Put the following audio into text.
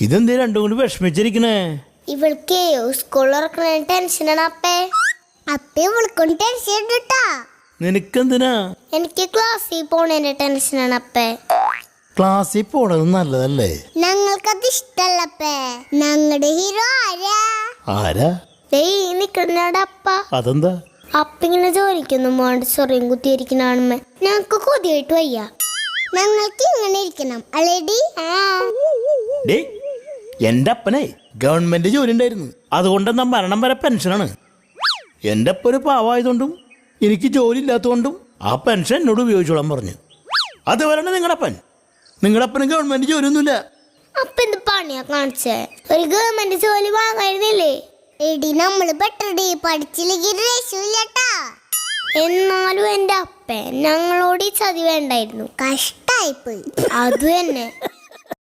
ഇതെന്തേ രണ്ടും കൂടി വിഷമിച്ചിരിക്കണേ? ഇവൾക്ക് സ്കൂളിൽ ഇറക്കണ ടെൻഷനാണ് അപ്പേ. അപ്പേ ഇവൾക്കും ടെൻഷൻ ഉണ്ട് ട്ടാ. നിനക്കെന്തിനാ? എനിക്ക് ക്ലാസ്സിൽ പോണേന്റെ ടെൻഷനാണ് അപ്പേ. ക്ലാസ്സിൽ പോണത് നല്ലതല്ലേ? ഞങ്ങൾക്കത് ഇഷ്ടല്ലപ്പേ. ഞങ്ങളുടെ ഹീറോ ആരാ? ആരാ? നിക്കണ അപ്പ. അതെന്താ? അപ്പ ഇങ്ങനെ ജോലിക്കൊന്നും പോണ്ട് ചൊറിയും കുത്തിയിരിക്കണേ. ഞങ്ങക്ക് കൊതിയായിട്ട് വയ്യ. ഞങ്ങൾക്ക് ഇങ്ങനെ ഇരിക്കണം അല്ലേടി? എന്റെ അപ്പനെ ഗവൺമെന്റ് ജോലി ഉണ്ടായിരുന്നു, അതുകൊണ്ടെന്നാ മരണം വരെ പെൻഷനാണ്. എന്റെ അപ്പ ഒരു പാവായതുകൊണ്ടും എനിക്ക് ജോലി ഇല്ലാത്തതുകൊണ്ടും ആ പെൻഷൻ എന്നോട് ഉപയോഗിച്ചോളാൻ പറഞ്ഞു. അതുപോലെ നിങ്ങളുടെ അപ്പന് ഗവൺമെന്റ് ജോലി ഒന്നുമില്ല. അപ്പ എന്ത് പണിയാ കാണിച്ചേ? ഒരു ഗവൺമെന്റ് ജോലി വാങ്ങായിരുന്നില്ലേ? എടി നമ്മള് പെട്ടടി പഠിച്ചില്ലെങ്കിൽ രക്ഷയില്ലട്ടാ. എന്നാലും എന്റെ അപ്പൻ ഞങ്ങളോട് ഈ ചതി വേണ്ടായിരുന്നു. കഷ്ടായിപ്പോയി. അത് തന്നെ.